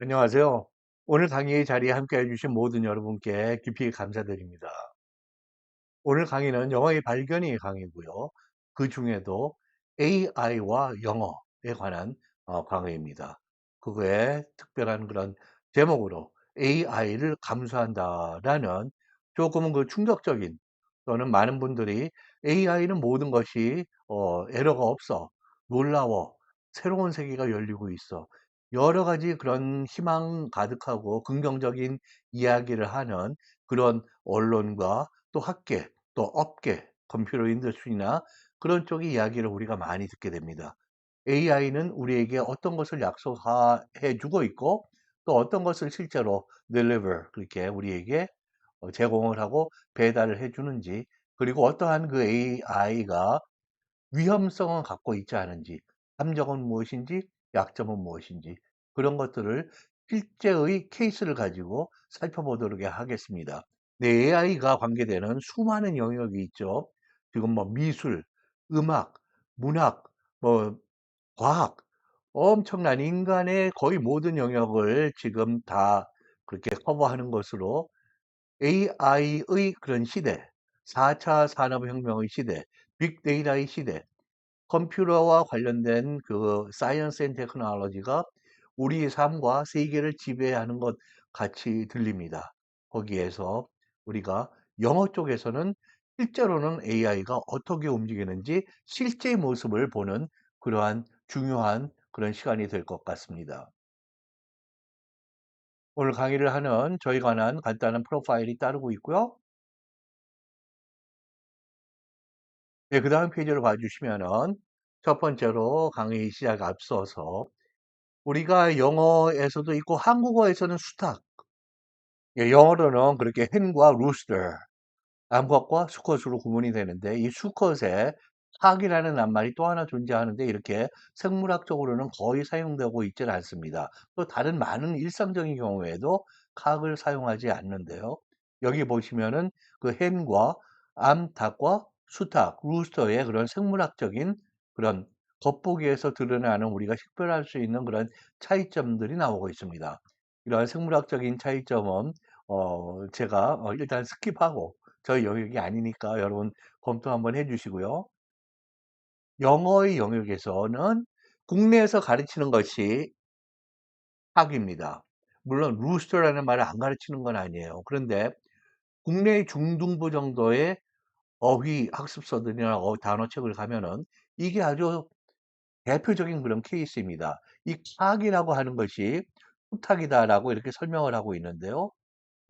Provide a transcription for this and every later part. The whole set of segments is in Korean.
안녕하세요. 오늘 강의 자리에 함께 해주신 모든 여러분께 깊이 감사드립니다. 오늘 강의는 영어의 발견이 강의고요. 그 중에도 AI와 영어에 관한 강의입니다. 그거에 특별한 그런 제목으로 AI를 감수한다라는 조금은 그 충격적인 또는 많은 분들이 AI는 모든 것이 에러가 없어, 놀라워, 새로운 세계가 열리고 있어. 여러 가지 그런 희망 가득하고 긍정적인 이야기를 하는 그런 언론과 또 학계, 또 업계, 컴퓨터 인더스트리나 그런 쪽의 이야기를 우리가 많이 듣게 됩니다. AI는 우리에게 어떤 것을 약속해 주고 있고 또 어떤 것을 실제로 deliver 그렇게 우리에게 제공을 하고 배달을 해 주는지, 그리고 어떠한 그 AI가 위험성은 갖고 있지 않은지, 함정은 무엇인지, 약점은 무엇인지, 그런 것들을 실제의 케이스를 가지고 살펴보도록 하겠습니다. 네, AI가 관계되는 수많은 영역이 있죠. 지금 뭐 미술, 음악, 문학, 뭐 과학, 엄청난 인간의 거의 모든 영역을 지금 다 그렇게 커버하는 것으로 AI의 그런 시대, 4차 산업혁명의 시대, 빅데이터의 시대, 컴퓨터와 관련된 그 사이언스 앤 테크놀로지가 우리의 삶과 세계를 지배하는 것 같이 들립니다. 거기에서 우리가 영어 쪽에서는 실제로는 AI가 어떻게 움직이는지 실제 모습을 보는 그러한 중요한 그런 시간이 될 것 같습니다. 오늘 강의를 하는 저에 관한 간단한 프로파일이 따르고 있고요. 네, 그 다음 페이지를 봐주시면은 첫 번째로 강의 시작 앞서서 우리가 영어에서도 있고 한국어에서는 수탉, 예, 영어로는 그렇게 hen과 rooster, 암컷과 수컷으로 구분이 되는데 이 수컷에 닭이라는 낱말이 또 하나 존재하는데 이렇게 생물학적으로는 거의 사용되고 있지는 않습니다. 또 다른 많은 일상적인 경우에도 닭을 사용하지 않는데요. 여기 보시면은 그 hen과 암탉과 수탉, 루스터의 그런 생물학적인 그런 겉보기에서 드러나는 우리가 식별할 수 있는 그런 차이점들이 나오고 있습니다. 이러한 생물학적인 차이점은 제가 일단 스킵하고 저희 영역이 아니니까 여러분 검토 한번 해주시고요. 영어의 영역에서는 국내에서 가르치는 것이 학입니다. 물론 루스터라는 말을 안 가르치는 건 아니에요. 그런데 국내 중등부 정도의 어휘 학습서들이나 단어책을 가면은 이게 아주 대표적인 그런 케이스입니다. 이 학이라고 하는 것이 수탉이다라고 이렇게 설명을 하고 있는데요.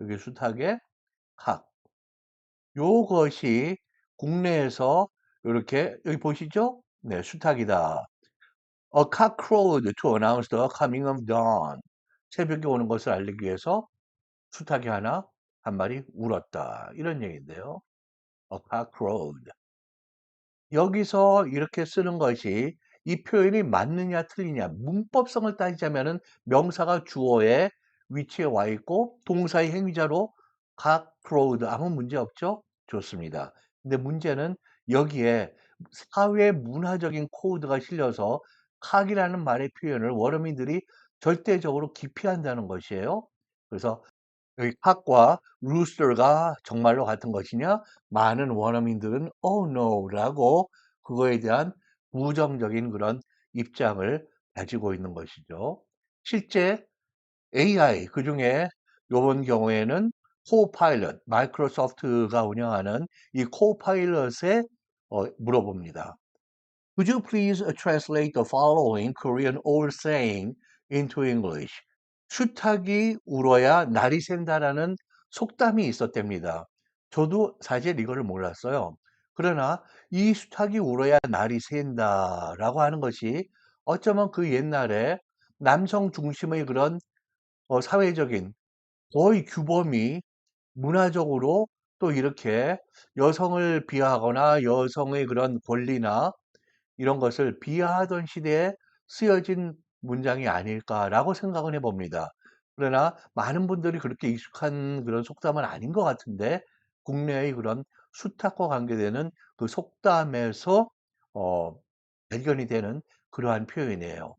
여기 수탉의 학. 요것이 국내에서 이렇게 여기 보시죠? 네, 수탉이다. A cock crowed to announce the coming of dawn. 새벽이 오는 것을 알리기 위해서 수탉이 하나 한 마리 울었다. 이런 얘기인데요. A cock crowed. 여기서 이렇게 쓰는 것이 이 표현이 맞느냐 틀리냐 문법성을 따지자면은 명사가 주어의 위치에 와 있고 동사의 행위자로 cock crowed 아무 문제 없죠? 좋습니다. 근데 문제는 여기에 사회 문화적인 코드가 실려서 cock이라는 말의 표현을 원어민들이 절대적으로 기피한다는 것이에요. 그래서 여기 cock과 rooster가 정말로 같은 것이냐? 많은 원어민들은 oh no라고 그거에 대한 부정적인 그런 입장을 가지고 있는 것이죠. 실제 AI 그중에 요번 경우에는 코파일럿, 마이크로소프트가 운영하는 이 코파일럿에 물어봅니다. Could you please translate the following Korean old saying into English? 수탉이 울어야 날이 샌다라는 속담이 있었답니다. 저도 사실 이거를 몰랐어요. 그러나 이 수탉이 울어야 날이 샌다라고 하는 것이 어쩌면 그 옛날에 남성 중심의 그런 사회적인 거의 규범이 문화적으로 또 이렇게 여성을 비하하거나 여성의 그런 권리나 이런 것을 비하하던 시대에 쓰여진 문장이 아닐까라고 생각을 해봅니다. 그러나 많은 분들이 그렇게 익숙한 그런 속담은 아닌 것 같은데 국내의 그런 수탉과 관계되는 그 속담에서 어, 발견이 되는 그러한 표현이에요.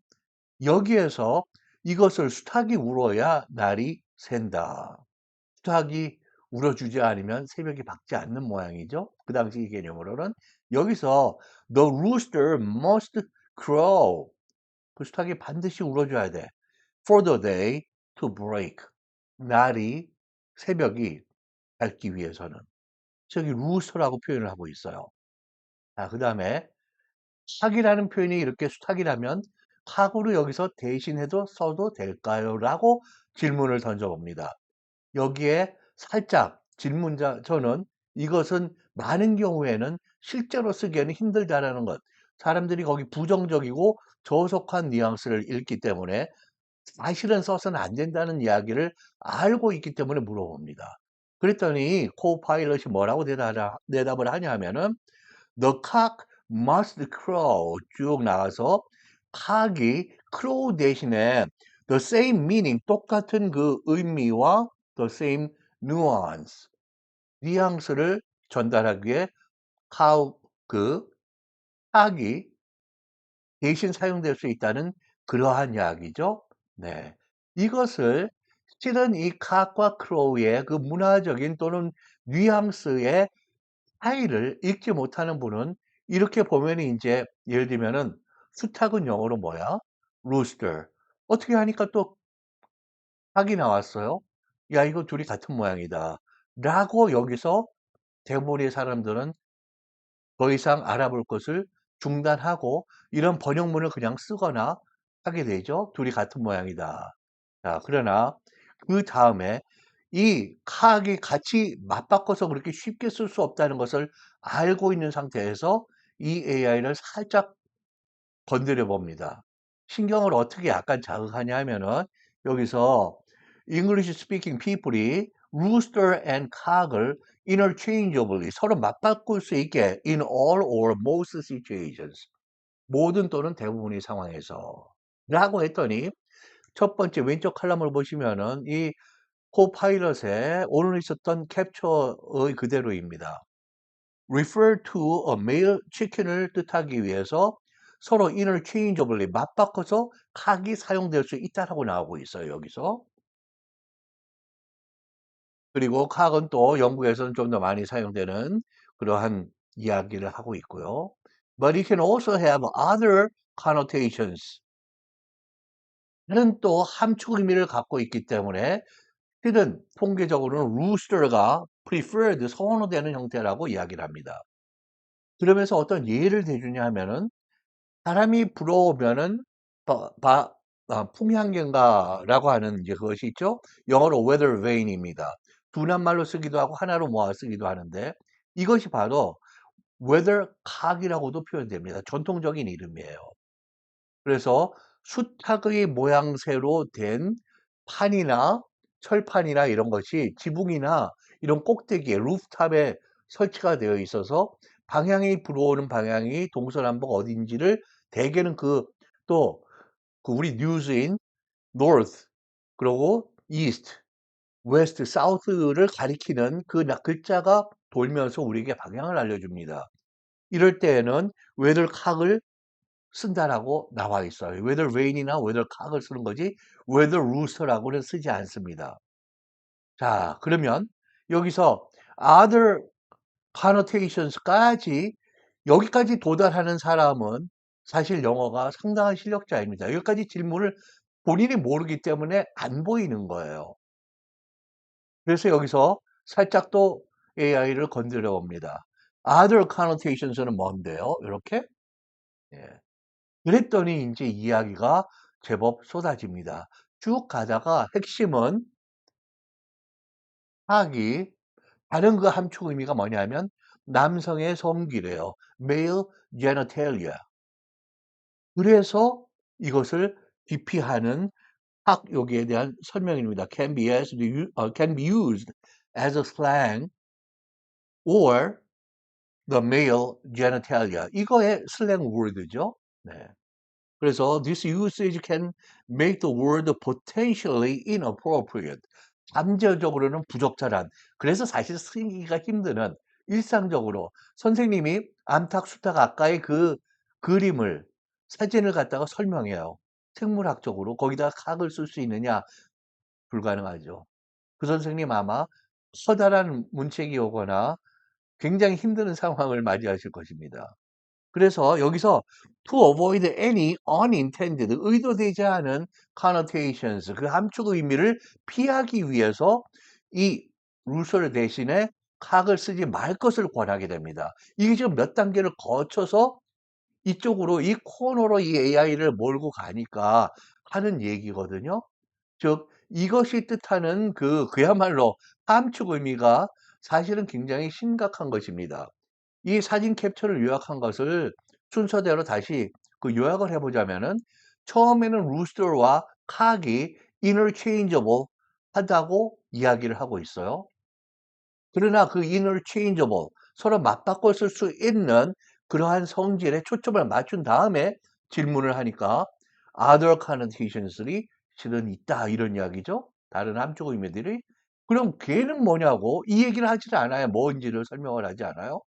여기에서 이것을 수탉이 울어야 날이 샌다. 수탉이 울어주지 않으면 새벽이 밝지 않는 모양이죠. 그 당시 개념으로는 여기서 the rooster must crow. 그 수탉이 반드시 울어줘야 돼. for the day to break. 날이 새벽이 밝기 위해서는. 저기 rooster라고 표현을 하고 있어요. 자, 그 다음에 수탉이라는 표현이 이렇게 수탉이라면 카구로 여기서 대신해도 써도 될까요? 라고 질문을 던져봅니다. 여기에 살짝 저는 이것은 많은 경우에는 실제로 쓰기에는 힘들다라는 것. 사람들이 거기 부정적이고 저속한 뉘앙스를 읽기 때문에 사실은 써서는 안 된다는 이야기를 알고 있기 때문에 물어봅니다. 그랬더니 코파일럿이 뭐라고 대답을 하냐 하면은 The cock must crow 쭉 나가서 cock이 crow 대신에 the same meaning 똑같은 그 의미와 the same nuance 뉘앙스를 전달하기 위해 cow 그 cock이 대신 사용될 수 있다는 그러한 이야기죠. 네. 이것을 실은 이 cock과 crow의 그 문화적인 또는 뉘앙스의 차이를 읽지 못하는 분은 이렇게 보면 이제 예를 들면은 수탉은 영어로 뭐야? rooster. 어떻게 하니까 또 닭이 나왔어요. 야, 이거 둘이 같은 모양이다. 라고 여기서 대부분의 사람들은 더 이상 알아볼 것을 중단하고 이런 번역문을 그냥 쓰거나 하게 되죠. 둘이 같은 모양이다. 자, 그러나 그 다음에 이 카악이 같이 맞바꿔서 그렇게 쉽게 쓸 수 없다는 것을 알고 있는 상태에서 이 AI를 살짝 건드려 봅니다. 신경을 어떻게 약간 자극하냐 하면은 여기서 English speaking people이 rooster and cock을 interchangeably 서로 맞바꿀 수 있게 in all or most situations 모든 또는 대부분의 상황에서 라고 했더니 첫 번째 왼쪽 칼럼을 보시면은 이 코파일럿에 오늘 있었던 캡처의 그대로입니다. refer to a male chicken을 뜻하기 위해서 서로 interchangeably 맞바꿔서 각이 사용될 수 있다라고 나오고 있어요, 여기서. 그리고 칵은 또 영국에서는 좀 더 많이 사용되는 그러한 이야기를 하고 있고요. But it can also have other connotations. 는 또 함축 의미를 갖고 있기 때문에 실은 통계적으로는 rooster가 preferred 선호되는 형태라고 이야기를 합니다. 그러면서 어떤 예를 대주냐 하면은 바람이 불어오면은 풍향경가라고 하는 이제 그것이 있죠. 영어로 weather vane입니다. 둔한말로 쓰기도 하고 하나로 모아 쓰기도 하는데 이것이 바로 weather cock이라고도 표현됩니다. 전통적인 이름이에요. 그래서 수탉의 모양새로 된 판이나 철판이나 이런 것이 지붕이나 이런 꼭대기에 루프탑에 설치가 되어 있어서 방향이 불어오는 방향이 동서남북 어딘지를 대개는 또 우리 뉴스인 north 그리고 east, west, south를 가리키는 그 글자가 돌면서 우리에게 방향을 알려줍니다. 이럴 때에는 weathercock을 쓴다라고 나와 있어요. whether rain이나 whether cock을 쓰는 거지 whether rooster라고는 쓰지 않습니다. 자, 그러면 여기서 other connotations까지 여기까지 도달하는 사람은 사실 영어가 상당한 실력자입니다. 여기까지 질문을 본인이 모르기 때문에 안 보이는 거예요. 그래서 여기서 살짝 또 AI를 건드려 봅니다. other connotations는 뭔데요? 이렇게? 예. 그랬더니 이제 이야기가 제법 쏟아집니다. 쭉 가다가 핵심은 학이 다른 그 함축 의미가 뭐냐면 남성의 성기래요. male genitalia. 그래서 이것을 기피하는 학 여기에 대한 설명입니다. can be used as a slang or the male genitalia. 이거의 슬랭 word죠. 네. 그래서 this usage can make the word potentially inappropriate. 잠재적으로는 부적절한. 그래서 사실 쓰기가 힘드는 일상적으로 선생님이 암탉 수탉 아까의 그 그림을 사진을 갖다가 설명해요. 생물학적으로 거기다 각을 쓸 수 있느냐? 불가능하죠. 그 선생님 아마 커다란 문책이 오거나 굉장히 힘드는 상황을 맞이하실 것입니다. 그래서 여기서 to avoid any unintended 의도되지 않은 connotations 그 함축 의미를 피하기 위해서 이 루설 대신에 각을 쓰지 말 것을 권하게 됩니다. 이게 지금 몇 단계를 거쳐서 이쪽으로 이 코너로 이 AI를 몰고 가니까 하는 얘기거든요. 즉 이것이 뜻하는 그야말로 함축 의미가 사실은 굉장히 심각한 것입니다. 이 사진 캡처를 요약한 것을 순서대로 다시 요약을 해보자면은 처음에는 루스터와 칵이 interchangeable 하다고 이야기를 하고 있어요. 그러나 그 interchangeable 서로 맞바꿔 쓸 수 있는 그러한 성질에 초점을 맞춘 다음에 질문을 하니까 other connotations들이 실은 있다 이런 이야기죠. 다른 함축 의미들이. 그럼 걔는 뭐냐고 이 얘기를 하질 않아요. 뭔지를 설명을 하지 않아요.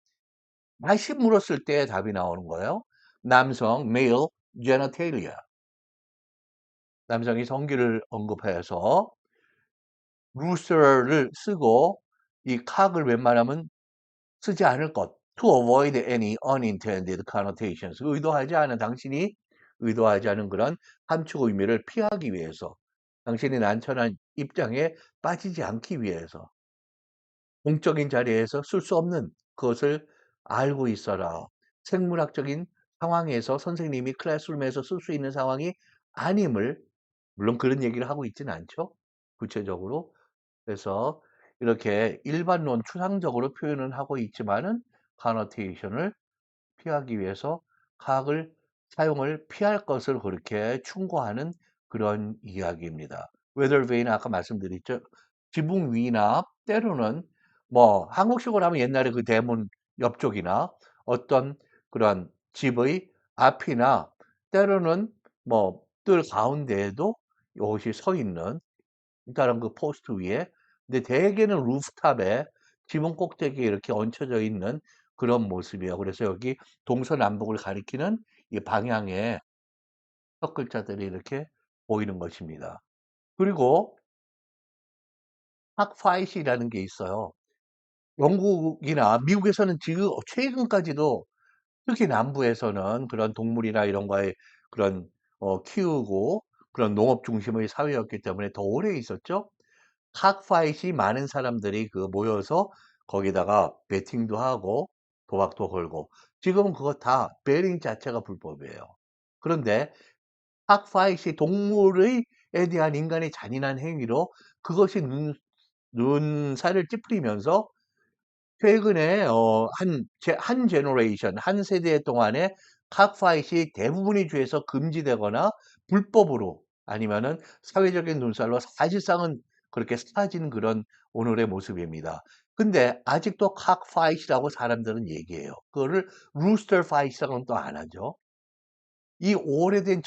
다시 물었을 때 답이 나오는 거예요. 남성, male genitalia. 남성이 성기를 언급해서 rooster를 쓰고 이 cock을 웬만하면 쓰지 않을 것. to avoid any unintended connotations. 당신이 의도하지 않은 그런 함축 의미를 피하기 위해서. 당신이 난처한 입장에 빠지지 않기 위해서. 공적인 자리에서 쓸 수 없는 그것을 알고 있어라. 생물학적인 상황에서 선생님이 클래스룸에서 쓸 수 있는 상황이 아님을 물론 그런 얘기를 하고 있지는 않죠. 구체적으로. 그래서 이렇게 일반론 추상적으로 표현은 하고 있지만은 connotation을 피하기 위해서 각을 사용을 피할 것을 그렇게 충고하는 그런 이야기입니다. weather vane 아까 말씀드렸죠. 지붕 위나 때로는 뭐 한국식으로 하면 옛날에 그 대문 옆쪽이나 어떤 그런 집의 앞이나 때로는 뭐 뜰 가운데에도 이것이 서 있는 다른 그 포스트 위에 근데 대개는 루프탑에 지붕 꼭대기에 이렇게 얹혀져 있는 그런 모습이에요. 그래서 여기 동서남북을 가리키는 이 방향에 석 글자들이 이렇게 보이는 것입니다. 그리고 hak파이시라는 게 있어요. 영국이나 미국에서는 지금 최근까지도 특히 남부에서는 그런 동물이나 이런 거에 그런 키우고 그런 농업 중심의 사회였기 때문에 더 오래 있었죠. 칵파이트이 많은 사람들이 모여서 거기다가 베팅도 하고 도박도 걸고 지금은 그거 다 베팅 자체가 불법이에요. 그런데 칵파이트이 동물의 에 대한 인간의 잔인한 행위로 그것이 눈살을 찌푸리면서 최근에 한 제너레이션, 한 세대 동안에 칵파이트이 대부분의 주에서 금지되거나 불법으로 아니면은 사회적인 눈살로 사실상은 그렇게 사라진 그런 오늘의 모습입니다. 근데 아직도 칵파이트라고 사람들은 얘기해요. 그거를 루스터 파이트라고는 또 안 하죠. 이 오래된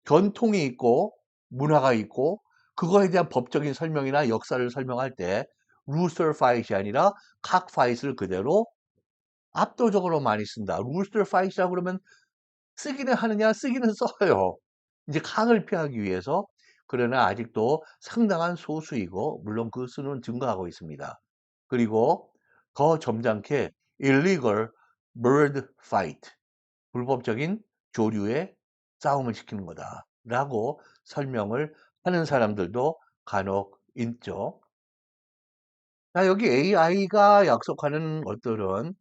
전통이 있고 문화가 있고 그거에 대한 법적인 설명이나 역사를 설명할 때 루스터 파이트이 아니라 칵파이트를 그대로 압도적으로 많이 쓴다. 루스터 파이트라고 그러면 쓰기는 하느냐? 쓰기는 써요. 이제 칵을 피하기 위해서. 그러나 아직도 상당한 소수이고 물론 그 수는 증가하고 있습니다. 그리고 더 점잖게 illegal bird fight 불법적인 조류의 싸움을 시키는 거다라고 설명을 하는 사람들도 간혹 있죠. 자, 여기 AI가 약속하는 것들은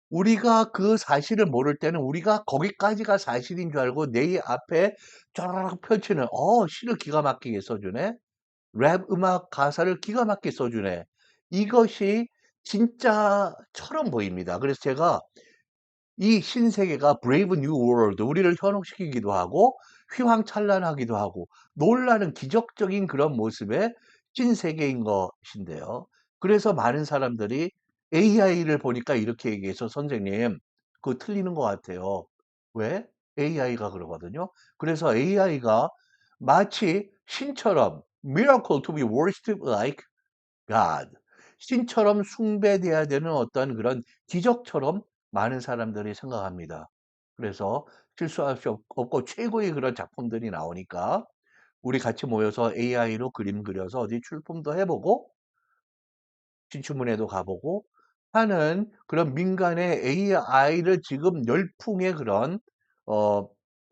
우리가 그 사실을 모를 때는 우리가 거기까지가 사실인 줄 알고 내 앞에 쫙 펼치는 시를 기가 막히게 써주네. 랩 음악 가사를 기가 막히게 써주네. 이것이 진짜처럼 보입니다. 그래서 제가 이 신세계가 브레이브 뉴 월드 우리를 현혹시키기도 하고 휘황찬란하기도 하고 놀라는 기적적인 그런 모습의 신세계인 것인데요. 그래서 많은 사람들이 AI를 보니까 이렇게 얘기해서 선생님 그거 틀리는 것 같아요. 왜? AI가 그러거든요. 그래서 AI가 마치 신처럼 miracle to be worshipped like God. 신처럼 숭배돼야 되는 어떤 그런 기적처럼 많은 사람들이 생각합니다. 그래서 실수할 수 없고 최고의 그런 작품들이 나오니까 우리 같이 모여서 AI로 그림 그려서 어디 출품도 해보고 진출문예도 가보고 하는 그런 민간의 AI를 지금 열풍의 그런 어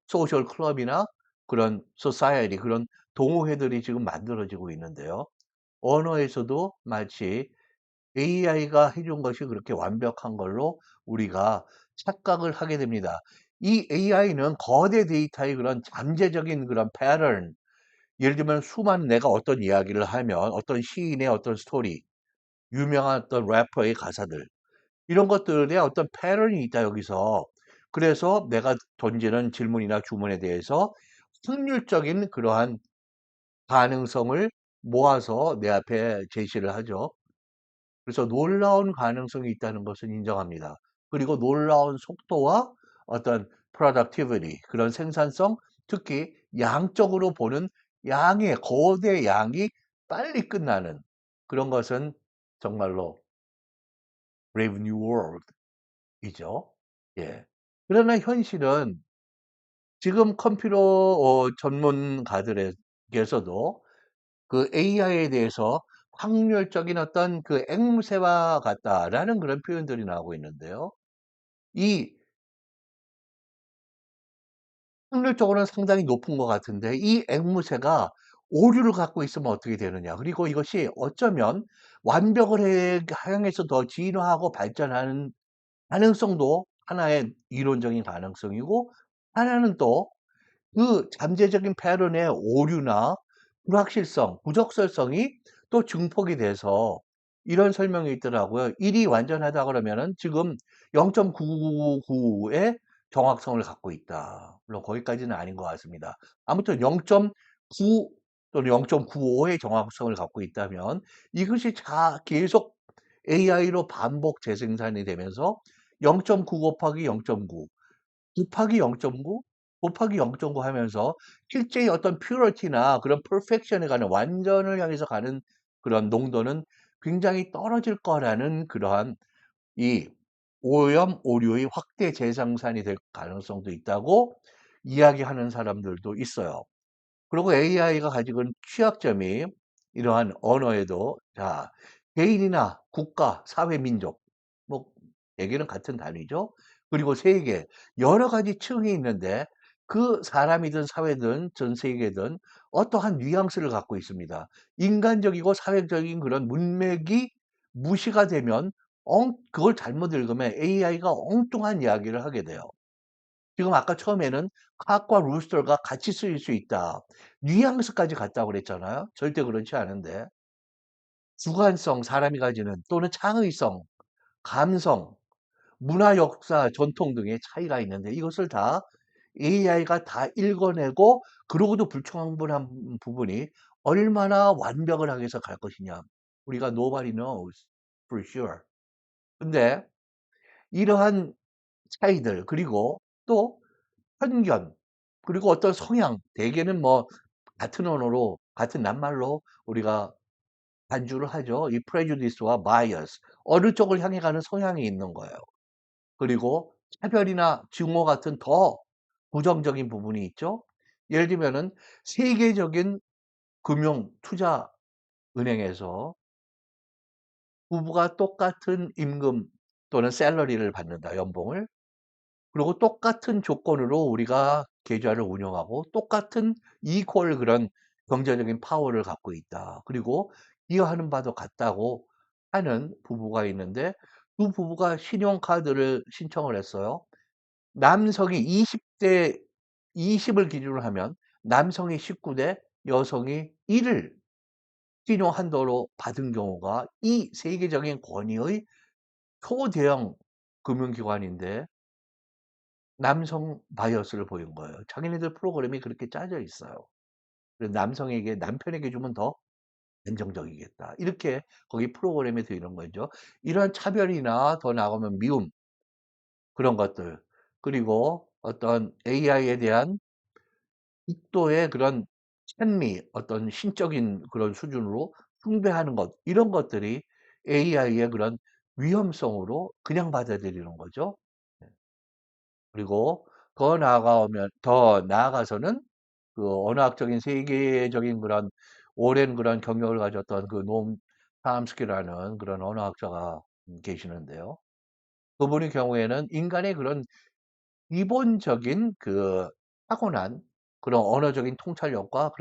소셜 클럽이나 그런 소사이어티 그런 동호회들이 지금 만들어지고 있는데요. 언어에서도 마치 AI가 해준 것이 그렇게 완벽한 걸로 우리가 착각을 하게 됩니다. 이 AI는 거대 데이터의 그런 잠재적인 그런 패턴, 예를 들면 수많은 내가 어떤 이야기를 하면 어떤 시인의 어떤 스토리, 유명한 어떤 래퍼의 가사들 이런 것들에 어떤 패턴이 있다 여기서. 그래서 내가 던지는 질문이나 주문에 대해서 확률적인 그러한 가능성을 모아서 내 앞에 제시를 하죠. 그래서 놀라운 가능성이 있다는 것은 인정합니다. 그리고 놀라운 속도와 어떤 productivity 그런 생산성, 특히 양적으로 보는 양의 거대 양이 빨리 끝나는 그런 것은 정말로 Brave New World이죠. 예. 그러나 현실은 지금 컴퓨터 전문가들에게서도 그 AI에 대해서 확률적인 어떤 그 앵무새와 같다라는 그런 표현들이 나오고 있는데요. 이 확률적으로는 상당히 높은 것 같은데 이 앵무새가 오류를 갖고 있으면 어떻게 되느냐. 그리고 이것이 어쩌면 완벽을 향해서 더 진화하고 발전하는 가능성도 하나의 이론적인 가능성이고 하나는 또 그 잠재적인 패턴의 오류나 불확실성, 부적절성이 또 증폭이 돼서 이런 설명이 있더라고요. 1이 완전하다 그러면은 지금 0.9999의 정확성을 갖고 있다. 물론 거기까지는 아닌 것 같습니다. 아무튼 0.9 또는 0.95의 정확성을 갖고 있다면 이것이 계속 AI로 반복 재생산이 되면서 0.9 곱하기 0.9 곱하기 0.9 곱하기 0.9 하면서 실제의 어떤 퓨리티나 그런 퍼펙션에 가는 완전을 향해서 가는 그런 농도는 굉장히 떨어질 거라는 그러한 이 오염, 오류의 확대 재생산이 될 가능성도 있다고 이야기하는 사람들도 있어요. 그리고 AI가 가지고 있는 취약점이 이러한 언어에도 자, 개인이나 국가, 사회, 민족 뭐 얘기는 같은 단위죠. 그리고 세계 여러 가지 층이 있는데 그 사람이든 사회든 전 세계든 어떠한 뉘앙스를 갖고 있습니다. 인간적이고 사회적인 그런 문맥이 무시가 되면 그걸 잘못 읽으면 AI가 엉뚱한 이야기를 하게 돼요. 지금 아까 처음에는 cat 루스터가 같이 쓰일 수 있다. 뉘앙스까지 같다고 그랬잖아요. 절대 그렇지 않은데 주관성, 사람이 가지는 또는 창의성, 감성, 문화, 역사, 전통 등의 차이가 있는데 이것을 다 AI가 다 읽어내고 그러고도 불충분한 부분이 얼마나 완벽을 하게 해서 갈 것이냐. 우리가 nobody knows for sure. 근데 이러한 차이들 그리고 또 편견 그리고 어떤 성향 대개는 뭐 같은 언어로 같은 낱말로 우리가 반주를 하죠. 이 prejudice와 bias 어느 쪽을 향해 가는 성향이 있는 거예요. 그리고 차별이나 증오 같은 더 부정적인 부분이 있죠. 예를 들면은 세계적인 금융 투자 은행에서 부부가 똑같은 임금 또는 샐러리를 받는다, 연봉을. 그리고 똑같은 조건으로 우리가 계좌를 운영하고 똑같은 이퀄 그런 경제적인 파워를 갖고 있다. 그리고 기여하는 바도 같다고 하는 부부가 있는데 그 부부가 신용카드를 신청을 했어요. 남성이 20대 20을 기준으로 하면 남성이 19대, 여성이 1을 신용 한도로 받은 경우가 이 세계적인 권위의 초대형 금융기관인데 남성 바이어스를 보인 거예요. 자기네들 프로그램이 그렇게 짜져 있어요. 그래서 남성에게 남편에게 주면 더 안정적이겠다. 이렇게 거기 프로그램에 되어 있는 거죠. 이러한 차별이나 더 나아가면 미움 그런 것들 그리고 어떤 AI에 대한 극도의 그런 찬미, 어떤 신적인 그런 수준으로 숭배하는 것 이런 것들이 AI의 그런 위험성으로 그냥 받아들이는 거죠. 네. 그리고 더 나아가서는 그 언어학적인 세계적인 그런 오랜 그런 경력을 가졌던 그 노am 첨스키라는 그런 언어학자가 계시는데요. 그분의 경우에는 인간의 그런 기본적인 그 타고난 그런 언어적인 통찰력과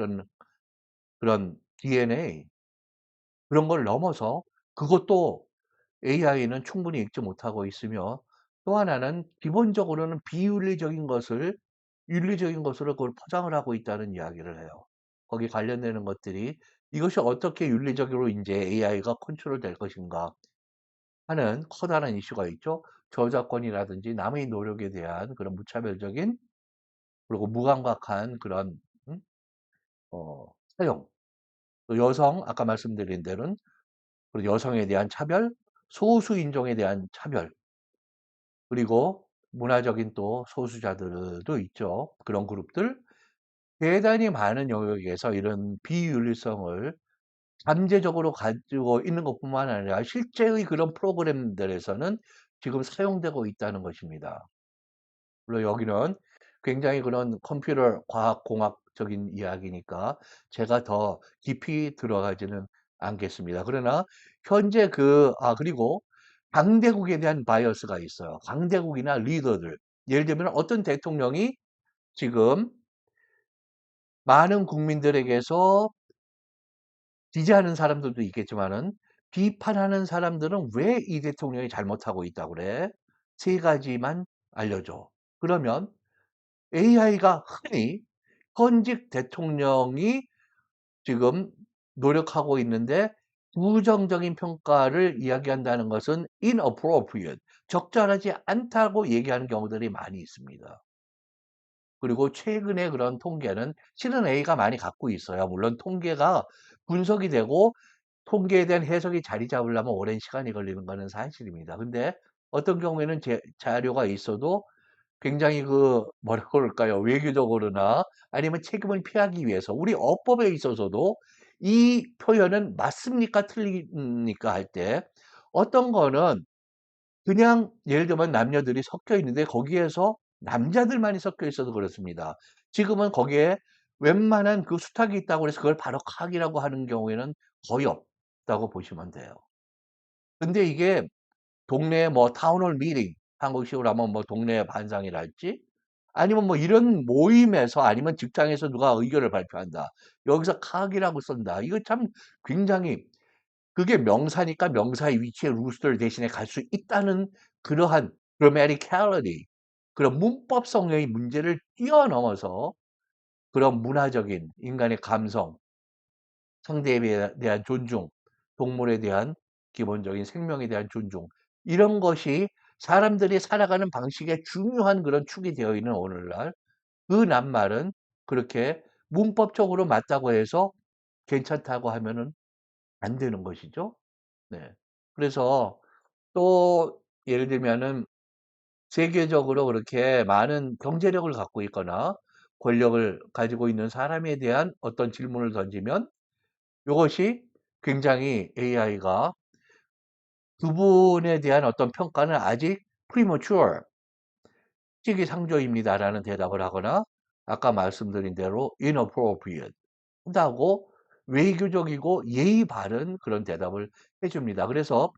그런 DNA 그런 걸 넘어서 그것도 AI는 충분히 읽지 못하고 있으며 또 하나는 기본적으로는 비윤리적인 것을 윤리적인 것으로 그걸 포장을 하고 있다는 이야기를 해요. 거기 관련되는 것들이 이것이 어떻게 윤리적으로 이제 AI가 컨트롤 될 것인가 하는 커다란 이슈가 있죠. 저작권이라든지 남의 노력에 대한 그런 무차별적인 그리고 무감각한 그런 음? 사용. 또 여성 아까 말씀드린 대로는 그리고 여성에 대한 차별, 소수 인종에 대한 차별, 그리고 문화적인 또 소수자들도 있죠. 그런 그룹들. 대단히 많은 영역에서 이런 비윤리성을 잠재적으로 가지고 있는 것뿐만 아니라 실제의 그런 프로그램들에서는 지금 사용되고 있다는 것입니다. 물론 여기는 굉장히 그런 컴퓨터 과학 공학적인 이야기니까 제가 더 깊이 들어가지는 않겠습니다. 그러나 현재 그리고 강대국에 대한 바이어스가 있어요. 강대국이나 리더들. 예를 들면 어떤 대통령이 지금 많은 국민들에게서 지지하는 사람들도 있겠지만은 비판하는 사람들은 왜 이 대통령이 잘못하고 있다고 그래? 세 가지만 알려줘. 그러면 AI가 흔히 현직 대통령이 지금 노력하고 있는데 부정적인 평가를 이야기한다는 것은 inappropriate, 적절하지 않다고 얘기하는 경우들이 많이 있습니다. 그리고 최근에 그런 통계는 실은 A가 많이 갖고 있어요. 물론 통계가 분석이 되고 통계에 대한 해석이 자리 잡으려면 오랜 시간이 걸리는 거는 사실입니다. 근데 어떤 경우에는 자료가 있어도 굉장히 뭐라 그럴까요? 외교적으로나 아니면 책임을 피하기 위해서 우리 어법에 있어서도 이 표현은 맞습니까? 틀립니까? 할 때 어떤 거는 그냥 예를 들면 남녀들이 섞여 있는데 거기에서 남자들만이 섞여 있어도 그렇습니다. 지금은 거기에 웬만한 그 수탉이 있다고 해서 그걸 바로 카기라고 하는 경우에는 거의 없다고 보시면 돼요. 근데 이게 동네 뭐 타운홀 미팅, 한국식으로 하면 뭐 동네 반상이랄지 아니면 뭐 이런 모임에서 아니면 직장에서 누가 의견을 발표한다. 여기서 카기라고 쓴다. 이거 참 굉장히 그게 명사니까 명사의 위치에 루스를 대신에 갈 수 있다는 그러한 grammaticality 그런 문법성의 문제를 뛰어넘어서 그런 문화적인 인간의 감성, 상대에 대한 존중, 동물에 대한 기본적인 생명에 대한 존중 이런 것이 사람들이 살아가는 방식에 중요한 그런 축이 되어 있는 오늘날 그 낱말은 그렇게 문법적으로 맞다고 해서 괜찮다고 하면은 안 되는 것이죠. 네. 그래서 또 예를 들면은 세계적으로 그렇게 많은 경제력을 갖고 있거나 권력을 가지고 있는 사람에 대한 어떤 질문을 던지면 요것이 굉장히 AI가 그분에 대한 어떤 평가는 아직 premature, 시기상조입니다라는 대답을 하거나 아까 말씀드린 대로 inappropriate 한다고 외교적이고 예의 바른 그런 대답을 해줍니다. 그래서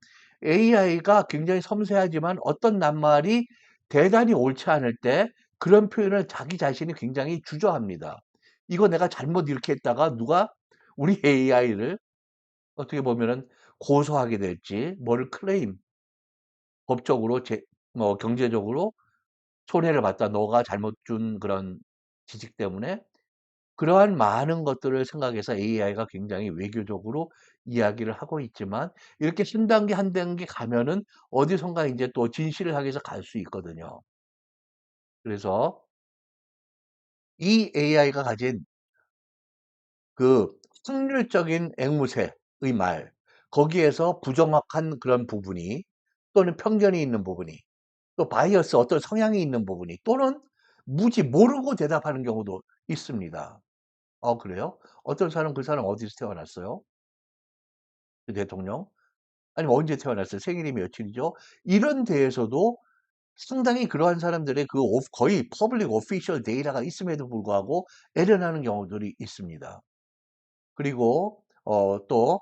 AI가 굉장히 섬세하지만 어떤 낱말이 대단히 옳지 않을 때 그런 표현을 자기 자신이 굉장히 주저합니다. 이거 내가 잘못 이렇게 했다가 누가 우리 AI를 어떻게 보면은 고소하게 될지, 뭐를 클레임, 법적으로, 뭐 경제적으로 손해를 봤다. 너가 잘못 준 그런 지식 때문에 그러한 많은 것들을 생각해서 AI가 굉장히 외교적으로 이야기를 하고 있지만 이렇게 한 단계 한 단계 가면은 어디선가 이제 또 진실을 향해서 갈 수 있거든요. 그래서 이 AI가 가진 그 확률적인 앵무새의 말, 거기에서 부정확한 그런 부분이 또는 편견이 있는 부분이 또 바이어스 어떤 성향이 있는 부분이 또는 무지 모르고 대답하는 경우도 있습니다. 그래요? 어떤 사람 그 사람 어디서 태어났어요? 그 대통령? 아니면 언제 태어났어요? 생일이 며칠이죠? 이런 데에서도 상당히 그러한 사람들의 그 거의 퍼블릭 오피셜 데이터가 있음에도 불구하고 에러나는 경우들이 있습니다. 그리고 또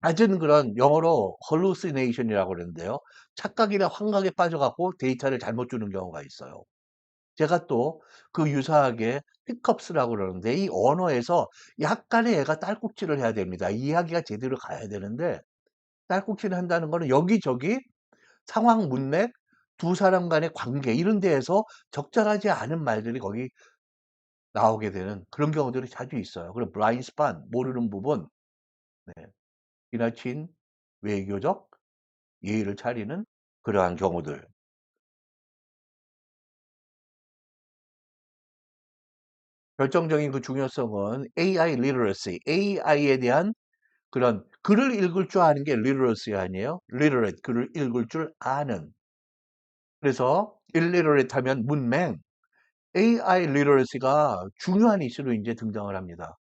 낮은 그런 영어로 hallucination이라고 그러는데요. 착각이나 환각에 빠져 갖고 데이터를 잘못 주는 경우가 있어요. 제가 또 그 유사하게 히컵스라고 그러는데 이 언어에서 약간의 얘가 딸꾹질을 해야 됩니다. 이야기가 제대로 가야 되는데 딸꾹질을 한다는 거는 여기저기 상황 문맥, 두 사람 간의 관계 이런 데에서 적절하지 않은 말들이 거기 나오게 되는 그런 경우들이 자주 있어요. 그럼 블라인드 스팟 모르는 부분, 네. 지나친 외교적 예의를 차리는 그러한 경우들. 결정적인 그 중요성은 AI literacy, AI에 대한 그런 글을 읽을 줄 아는 게 literacy 아니에요? literate, 글을 읽을 줄 아는. 그래서 illiterate 하면 문맹, AI literacy가 중요한 이슈로 이제 등장을 합니다.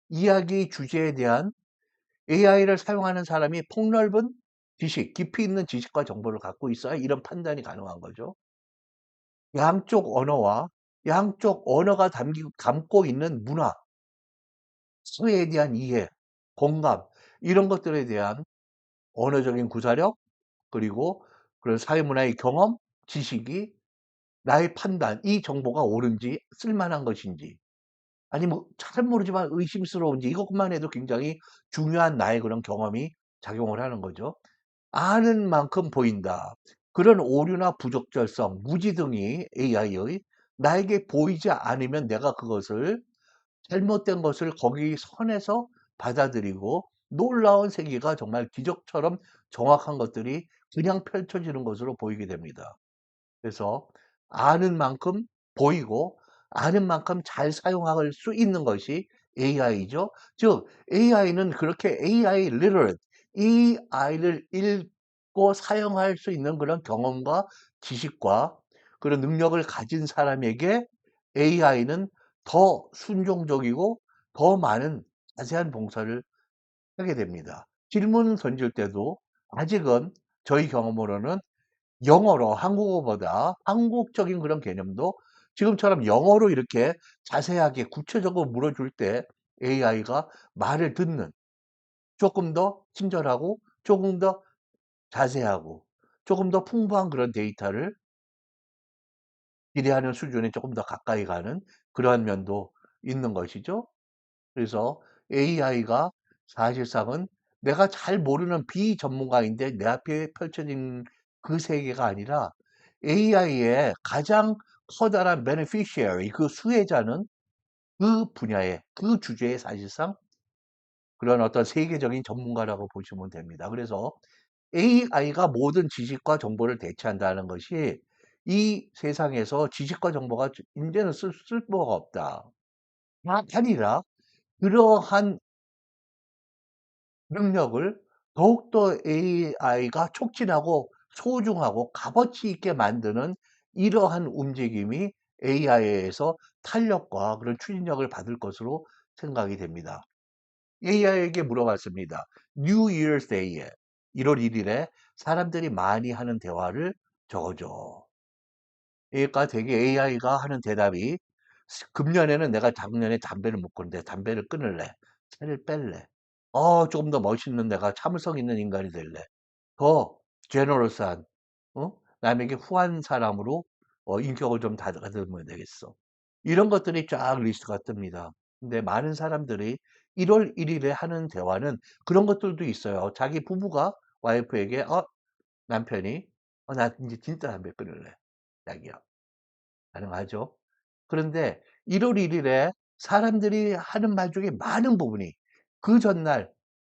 이야기 주제에 대한 AI를 사용하는 사람이 폭넓은 지식, 깊이 있는 지식과 정보를 갖고 있어야 이런 판단이 가능한 거죠. 양쪽 언어와 양쪽 언어가 담고 있는 문화, 사회에 대한 이해, 공감, 이런 것들에 대한 언어적인 구사력, 그리고 그런 사회문화의 경험, 지식이 나의 판단, 이 정보가 옳은지, 쓸만한 것인지, 아니면 잘 모르지만 의심스러운지, 이것만 해도 굉장히 중요한 나의 그런 경험이 작용을 하는 거죠. 아는 만큼 보인다. 그런 오류나 부적절성, 무지 등이 AI의 나에게 보이지 않으면 내가 그것을 잘못된 것을 거기 선에서 받아들이고 놀라운 세계가 정말 기적처럼 정확한 것들이 그냥 펼쳐지는 것으로 보이게 됩니다. 그래서 아는 만큼 보이고 아는 만큼 잘 사용할 수 있는 것이 AI죠. 즉 AI는 그렇게 AI literate, 이 아이를 읽고 사용할 수 있는 그런 경험과 지식과 그런 능력을 가진 사람에게 AI는 더 순종적이고 더 많은 자세한 봉사를 하게 됩니다. 질문을 던질 때도 아직은 저희 경험으로는 영어로 한국어보다 한국적인 그런 개념도 지금처럼 영어로 이렇게 자세하게 구체적으로 물어줄 때 AI가 말을 듣는, 조금 더 친절하고 조금 더 자세하고 조금 더 풍부한 그런 데이터를 기대하는 수준에 조금 더 가까이 가는 그러한 면도 있는 것이죠. 그래서 AI가 사실상은 내가 잘 모르는 비전문가인데 내 앞에 펼쳐진 그 세계가 아니라 AI의 가장 커다란 beneficiary, 그 수혜자는 그 분야의, 그 주제의 사실상 그런 어떤 세계적인 전문가라고 보시면 됩니다. 그래서 AI가 모든 지식과 정보를 대체한다는 것이 이 세상에서 지식과 정보가 이제는 쓸모가 없다. 아니라 그러한 능력을 더욱더 AI가 촉진하고 소중하고 값어치 있게 만드는 이러한 움직임이 AI에서 탄력과 그런 추진력을 받을 것으로 생각이 됩니다. AI에게 물어봤습니다. New Year's Day에 1월 1일에 사람들이 많이 하는 대화를 적어줘. 그러니까 되게 AI가 하는 대답이 금년에는 내가 작년에 담배를 못 끊는데 담배를 끊을래. 살을 뺄래. 조금 더 멋있는 내가 참을성 있는 인간이 될래. 더 제너러스한, 남에게 후한 사람으로 인격을 좀 다듬어야 되겠어. 이런 것들이 쫙 리스트가 뜹니다. 근데 많은 사람들이 1월 1일에 하는 대화는 그런 것들도 있어요. 자기 부부가 와이프에게, 남편이, 나 이제 진짜 담배 끊을래. 자기야. 가능하죠. 그런데 1월 1일에 사람들이 하는 말 중에 많은 부분이 그 전날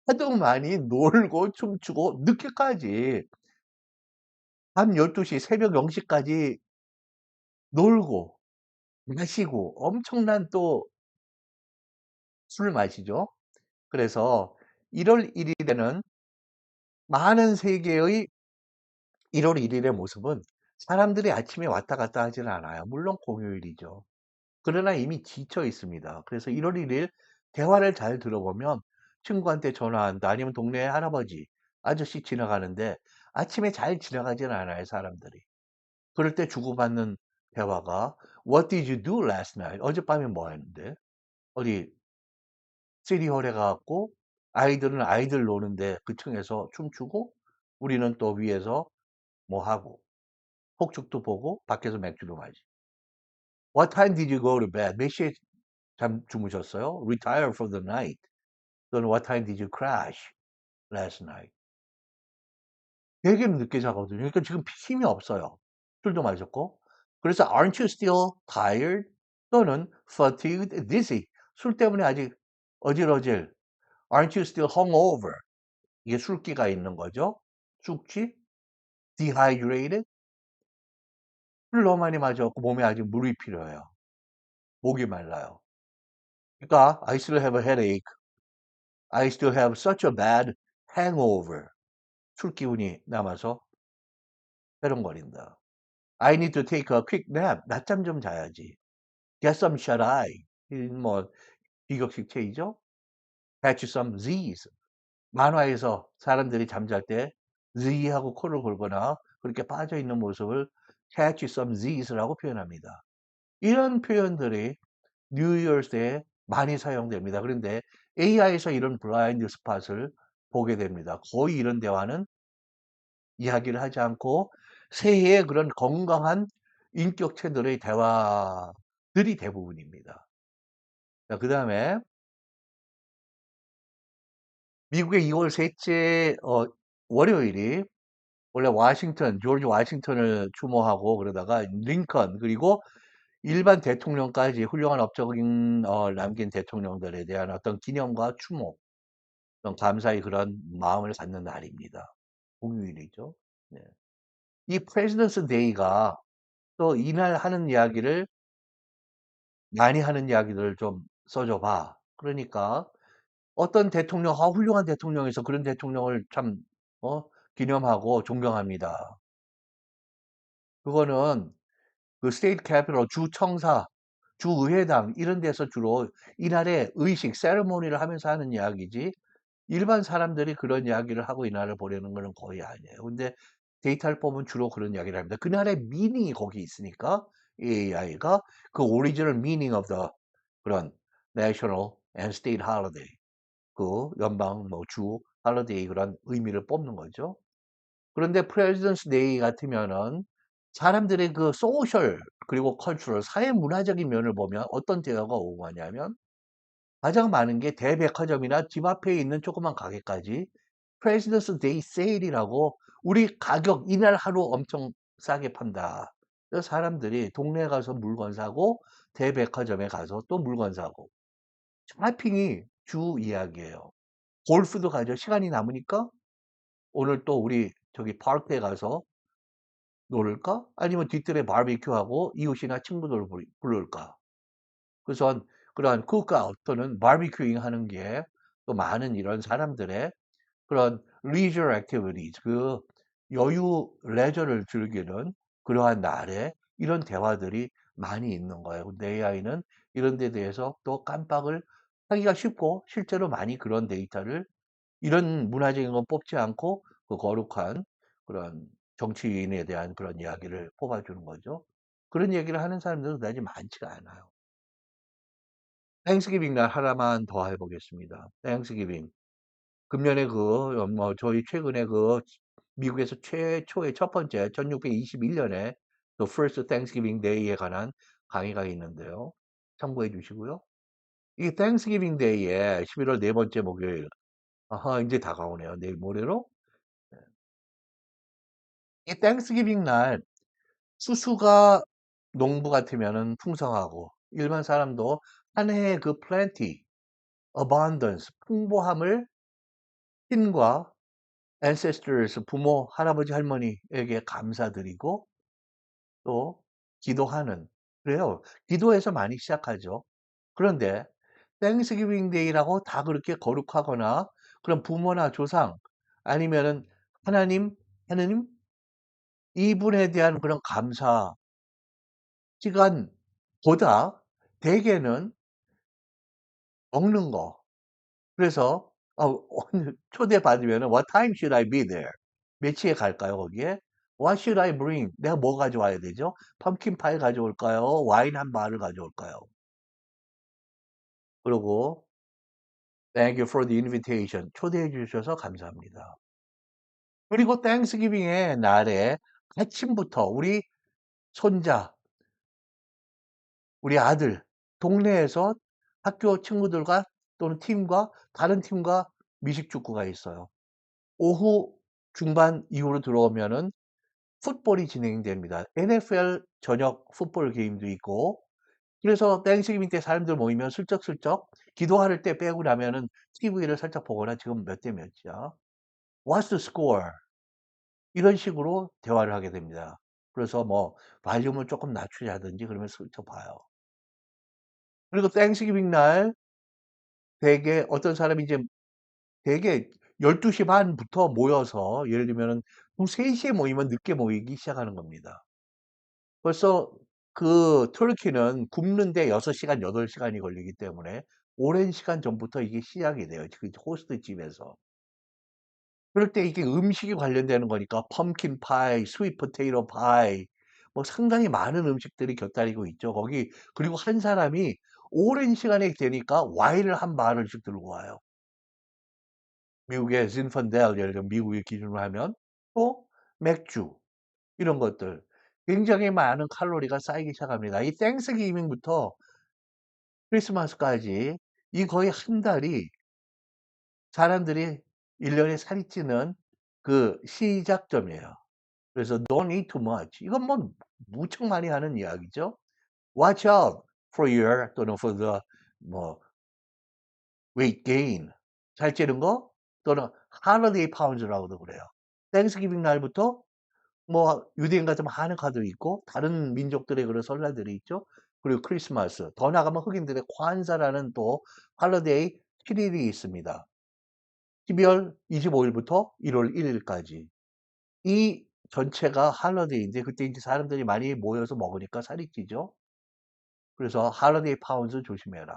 하도 많이 놀고 춤추고 늦게까지 밤 12시 새벽 0시까지 놀고 마시고 엄청난 또 술을 마시죠. 그래서 1월 1일에는 많은 세계의 1월 1일의 모습은 사람들이 아침에 왔다 갔다 하지는 않아요. 물론 공휴일이죠. 그러나 이미 지쳐 있습니다. 그래서 1월 1일 대화를 잘 들어보면 친구한테 전화한다. 아니면 동네 할아버지, 아저씨 지나가는데 아침에 잘 지나가지는 않아요, 사람들이. 그럴 때 주고받는 대화가 What did you do last night? 어젯밤에 뭐 했는데? 어디 시리홀에 가갖고 아이들은 아이들 노는데 그 층에서 춤추고 우리는 또 위에서 뭐 하고 폭죽도 보고 밖에서 맥주도 마시고. What time did you go to bed? 몇 시에 주무셨어요? Retire for the night. 또는 What time did you crash last night? 되게 늦게 자거든요. 그러니까 지금 힘이 없어요. 술도 마셨고. 그래서 Aren't you still tired? 또는 fatigued, dizzy. 술 때문에 아직 어질어질. Aren't you still hungover? 이게 술기가 있는 거죠. 숙취, dehydrated. 술 너무 많이 마셔갖고 몸에 아직 물이 필요해요. 목이 말라요. 그러니까 I still have a headache. I still have such a bad hangover. 술 기운이 남아서 빼렁거린다. I need to take a quick nap. 낮잠 좀 자야지. Get some shut eye. 뭐 비격식체이죠. Catch some Z's. 만화에서 사람들이 잠잘 때 Z하고 코를 골거나 그렇게 빠져 있는 모습을 catch some Z'라고 표현합니다. 이런 표현들이 뉴 이어스에 많이 사용됩니다. 그런데 AI에서 이런 블라인드 스팟을 보게 됩니다. 거의 이런 대화는 이야기를 하지 않고 새해의 그런 건강한 인격체들의 대화들이 대부분입니다. 자, 그 다음에 미국의 2월 셋째 월요일이 원래 워싱턴, 조지 워싱턴을 추모하고 그러다가 링컨 그리고 일반 대통령까지 훌륭한 업적인 남긴 대통령들에 대한 어떤 기념과 추모, 어떤 감사의 그런 마음을 갖는 날입니다. 공휴일이죠. 네. 이 프레지던스 데이가 또 이날 하는 이야기를 많이 하는 이야기들을 좀 써줘 봐. 그러니까 어떤 대통령, 훌륭한 대통령에서 그런 대통령을 참 어, 기념하고 존경합니다. 그거는 그 스테이트 캐피털 주청사, 주의회당 이런 데서 주로 이날의 의식, 세레모니를 하면서 하는 이야기지 일반 사람들이 그런 이야기를 하고 이날을 보내는 거는 거의 아니에요. 근데 데이터를 보면 주로 그런 이야기를 합니다. 그날의 미닝이 거기 있으니까 AI가 그 오리지널 미닝 of the 그런 national and state holiday 그 연방 뭐 주 holiday 그런 의미를 뽑는 거죠. 그런데 프레지던스 데이 같으면은 사람들의 그 소셜 그리고 컬처럴 사회 문화적인 면을 보면 어떤 대화가 오고 가냐면 가장 많은 게 대백화점이나 집 앞에 있는 조그만 가게까지 프레지던스 데이 세일이라고 우리 가격 이날 하루 엄청 싸게 판다. 그래서 사람들이 동네에 가서 물건 사고 대백화점에 가서 또 물건 사고 쇼핑이 주 이야기예요. 골프도 가죠. 시간이 남으니까 오늘 또 우리 저기 파크에 가서 놀을까? 아니면 뒤뜰에 바비큐하고 이웃이나 친구들을 부를까? 그래서 그러한 쿠크아웃 또는 바비큐잉 하는 게 또 많은 이런 사람들의 그런 leisure activities, 그 여유, 레저를 즐기는 그러한 날에 이런 대화들이 많이 있는 거예요. 근데 AI는 이런 데 대해서 또 깜빡을 하기가 쉽고 실제로 많이 그런 데이터를 이런 문화적인 건 뽑지 않고 그 거룩한 그런 정치인에 대한 그런 이야기를 뽑아주는 거죠. 그런 얘기를 하는 사람들은 그다지 많지가 않아요. 땡스기빙 날 하나만 더 해보겠습니다. 땡스기빙. 금년에 뭐, 저희 최근에 미국에서 최초의 첫 번째, 1621년에 The First Thanksgiving Day에 관한 강의가 있는데요. 참고해 주시고요. 이 Thanksgiving Day에 11월 네 번째 목요일, 아하, 이제 다가오네요. 내일 모레로. 이 땡스기빙 날 수수가 농부 같으면은 풍성하고 일반 사람도 한 해의 그 plenty, abundance, 풍부함을 신과 ancestors, 부모, 할아버지, 할머니에게 감사드리고 또 기도하는 그래요. 기도해서 많이 시작하죠. 그런데 땡스기빙 데이라고 다 그렇게 거룩하거나 그런 부모나 조상 아니면은 하나님 이분에 대한 그런 감사 시간보다 대개는 먹는 거. 그래서 오늘 초대받으면은 "What time should I be there?" 몇 시에 갈까요, 거기에? What should I bring? 내가 뭐 가져와야 되죠? 펌킨 파이 가져올까요? 와인 한 바를 가져올까요? 그리고 Thank you for the invitation. 초대해 주셔서 감사합니다. 그리고 땡스기빙의 날에 아침부터 우리 손자, 우리 아들, 동네에서 학교 친구들과 또는 팀과 다른 팀과 미식축구가 있어요. 오후 중반 이후로 들어오면은 풋볼이 진행됩니다. NFL 저녁 풋볼 게임도 있고 그래서 땡스기빙 때 사람들 모이면 슬쩍슬쩍 기도할 때 빼고 나면은 TV를 살짝 보거나 지금 몇 대 몇이야? What's the score? 이런 식으로 대화를 하게 됩니다. 그래서 뭐 발륨을 조금 낮추자든지 그러면 슬쩍 봐요. 그리고 땡스기빙 날 되게 어떤 사람이 이제 되게 12시 반부터 모여서 예를 들면은 한 3시에 모이면 늦게 모이기 시작하는 겁니다. 벌써 그 터키는 굽는데 6시간, 8시간이 걸리기 때문에 오랜 시간 전부터 이게 시작이 돼요. 그 호스트 집에서. 그럴 때 이게 음식이 관련되는 거니까 펌킨 파이, 스윗 포테이토 파이 뭐 상당히 많은 음식들이 곁다리고 있죠. 거기 그리고 한 사람이 오랜 시간이 되니까 와인을 한 바를씩 들고 와요. 미국의 진펀델 예를 들면 미국의 기준으로 하면 또 맥주 이런 것들 굉장히 많은 칼로리가 쌓이기 시작합니다. 이 땡스기빙부터 크리스마스까지 이 거의 한 달이 사람들이 1년에 살이 찌는 그 시작점이에요. 그래서 "Don't eat too much." 이건 뭐 무척 많이 하는 이야기죠. "Watch out for your" 또는 "for the" 뭐 "weight gain." 살 찌는 거 또는 holiday pounds라고도 그래요. 땡스기빙 날부터 뭐 유대인 같으면 하누카도 있고 다른 민족들의 그런 설날들이 있죠. 그리고 크리스마스, 더 나가면 흑인들의 관사라는 또 holiday 7 일이 있습니다. 12월 25 일부터 1월 1 일까지. 이 전체가 할러데이인데 그때 인제 사람들이 많이 모여서 먹으니까 살이 찌죠. 그래서 holiday pounds 조심해라.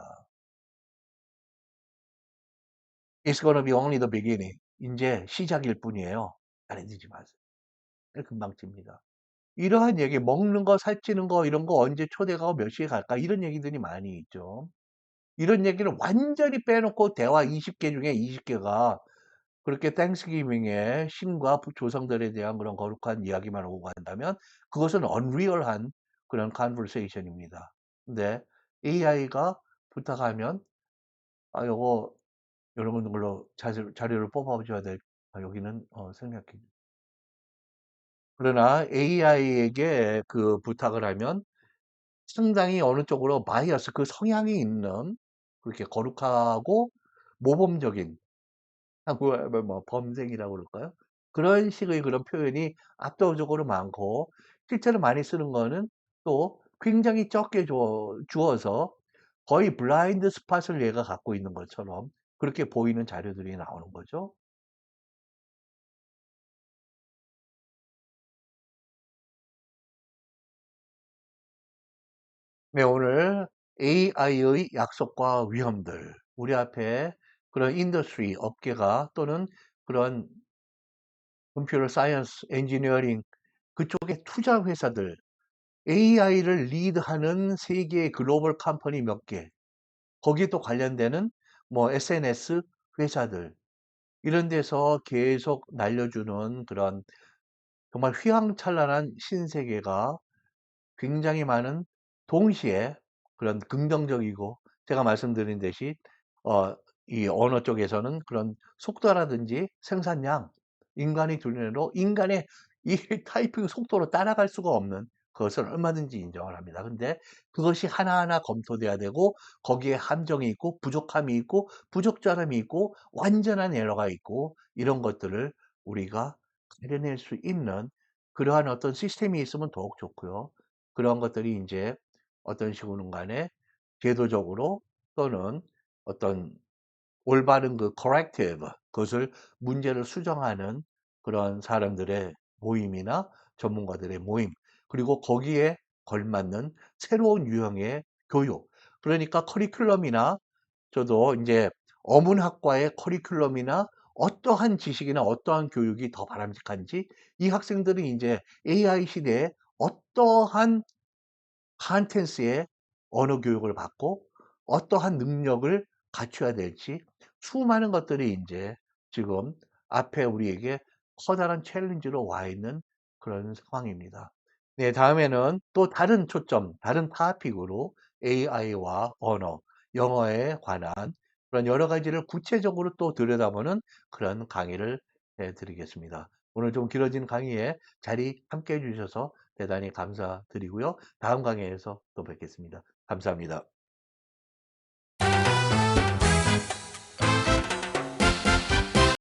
It's gonna be only the beginning. 인제 시작일 뿐이에요. 달해지지 마세요. 예 금방 찝니다. 이러한 얘기 먹는 거 살찌는 거 이런 거 언제 초대 가고 몇 시에 갈까 이런 얘기들이 많이 있죠. 이런 얘기를 완전히 빼놓고 대화 20개 중에 20 개가 그렇게 땡스기빙의 신과 조상들에 대한 그런 거룩한 이야기만 오고 간다면 그것은 unreal한 그런 conversation입니다. 근데 AI가 부탁하면 아 요거 여러분들로 자료를 뽑아 줘야 될 여기는 생략해 그러나 AI에게 그 부탁을 하면 상당히 어느 쪽으로 바이어스 그 성향이 있는 그렇게 거룩하고 모범적인 한국어로 하면 뭐 범생이라고 그럴까요? 그런 식의 그런 표현이 압도적으로 많고 실제로 많이 쓰는 거는 또 굉장히 적게 주어서 거의 블라인드 스팟을 얘가 갖고 있는 것처럼 그렇게 보이는 자료들이 나오는 거죠. 네, 오늘 AI의 약속과 위험들, 우리 앞에 그런 인더스트리, 업계가 또는 그런 컴퓨터 사이언스, 엔지니어링 그쪽에 투자 회사들 AI를 리드하는 세계의 글로벌 컴퍼니 몇 개, 거기에 또 관련되는 뭐 SNS 회사들, 이런 데서 계속 날려주는 그런 정말 휘황찬란한 신세계가 굉장히 많은 동시에 그런 긍정적이고 제가 말씀드린 듯이 어, 이 언어 쪽에서는 그런 속도라든지 생산량, 인간이 두뇌로 인간의 이 타이핑 속도로 따라갈 수가 없는 그것을 얼마든지 인정을 합니다. 근데 그것이 하나하나 검토돼야 되고 거기에 함정이 있고 부족함이 있고 부적절함이 있고 완전한 에러가 있고 이런 것들을 우리가 가려낼 수 있는 그러한 어떤 시스템이 있으면 더욱 좋고요. 그런 것들이 인제 어떤 식으로든 간에 제도적으로 또는 어떤 올바른 그 corrective 그것을 문제를 수정하는 그런 사람들의 모임이나 전문가들의 모임 그리고 거기에 걸맞는 새로운 유형의 교육 그러니까 커리큘럼이나 저도 인제 어문학과의 커리큘럼이나 어떠한 지식이나 어떠한 교육이 더 바람직한지, 이 학생들이 이제 AI 시대에 어떠한 컨텐츠의 언어 교육을 받고 어떠한 능력을 갖춰야 될지, 수많은 것들이 인제 지금 앞에 우리에게 커다란 챌린지로 와 있는 그런 상황입니다. 네, 다음에는 또 다른 초점, 다른 토픽으로 AI와 언어, 영어에 관한 그런 여러 가지를 구체적으로 또 들여다보는 그런 강의를 해 드리겠습니다. 오늘 좀 길어진 강의에 자리 함께 해 주셔서 대단히 감사드리고요. 다음 강의에서 또 뵙겠습니다. 감사합니다.